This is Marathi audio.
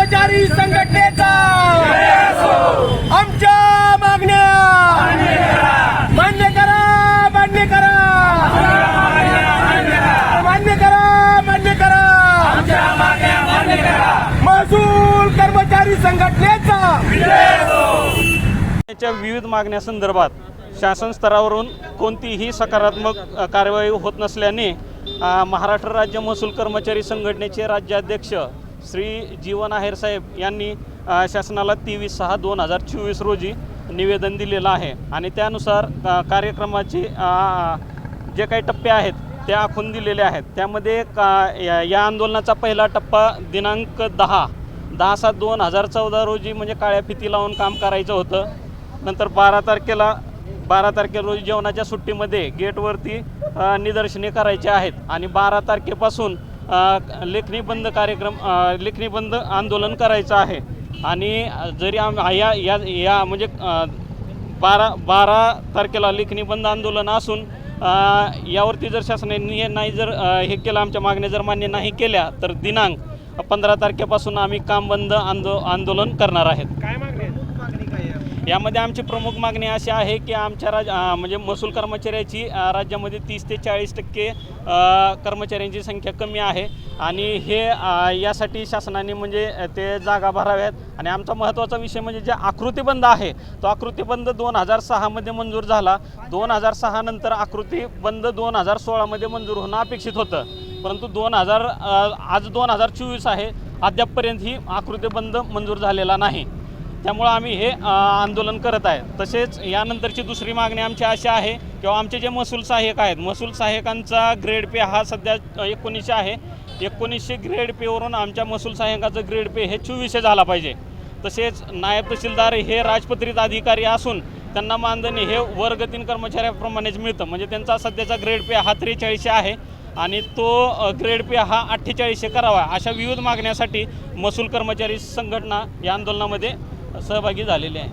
कर्मचारी संघटनेचा आमच्या मागण्या मान्य करा, मान्य करा, मान्य करा, मान्य करा, महसूल कर्मचारी संघटनेचा विविध मागण्यासंदर्भात शासन स्तरावरून कोणतीही सकारात्मक कार्यवाही होत नसल्याने महाराष्ट्र राज्य महसूल कर्मचारी संघटनेचे राज्याध्यक्ष श्री जीवन आहेर साहेब यांनी शासनाला 23/6/2024 रोजी निवेदन दिलेलं आहे आणि त्यानुसार कार्यक्रमाचे जे काही टप्पे आहेत ते आखून दिलेले आहेत। त्यामध्ये या आंदोलनाचा पहिला टप्पा दिनांक 10/7/2014 रोजी म्हणजे काळ्या फिती लावून काम करायचं होतं। नंतर 12 तारखेला रोजी जेवणाच्या सुट्टीमध्ये गेटवरती निदर्शने करायचे आहेत आणि 12 तारखेपासून लेखणी बंद आंदोलन करायचं आहे। आणि जरी या म्हणजे 12 तारखेला लेखणी बंद आंदोलन असून यावरती जर शासनाने नाही जर हे केलं, आमच्या मागण्या जर मान्य नाही केल्या तर दिनांक 15 तारखेपासून आम्ही काम बंद आंदोलन करणार आहेत। काय मागणी आहे? यामध्ये आमची प्रमुख मागणी अशी आहे की आमच्या म्हणजे महसूल कर्मचाऱ्याची राज्यामध्ये 30 ते 40% कर्मचाऱ्यांची संख्या कमी आहे आणि हे यासाठी शासनाने म्हणजे ते जागा भराव्यात। आणि आमचा महत्त्वाचा विषय म्हणजे जे आकृतीबंध आहे तो आकृतीबंध 2006 मध्ये मंजूर झाला। 2006 नंतर आकृतीबंध 2016 मध्ये मंजूर होणं अपेक्षित होतं, परंतु आज 2024 आहे, अद्यापपर्यंत ही आकृतीबंध मंजूर झालेला नाही। त्यामुळे आम्ही हे आंदोलन करत आहे। तसेच यानंतरची दुसरी मागणी आमची अशी आहे की आमचे जे महसूल सहाय्यक आहेत, महसूल सहाय्यकांचा ग्रेड पे हा सध्या 1900 आहे। 1900 ग्रेड पेवरून आमच्या महसूल सहाय्यकाचं ग्रेड पे हे 2400 झाला पाहिजे। तसेच नायब तहसीलदार हे राजपत्रित अधिकारी असून त्यांना मानधन हे वर्ग 3 कर्मचाऱ्याप्रमाणेच मिळतं, म्हणजे त्यांचा सध्याचा ग्रेड पे हा 4300 आहे आणि तो ग्रेड पे हा 4800 करावा। अशा विविध मागण्यासाठी महसूल कर्मचारी संघटना या आंदोलनामध्ये सहभागी झालेले आहे।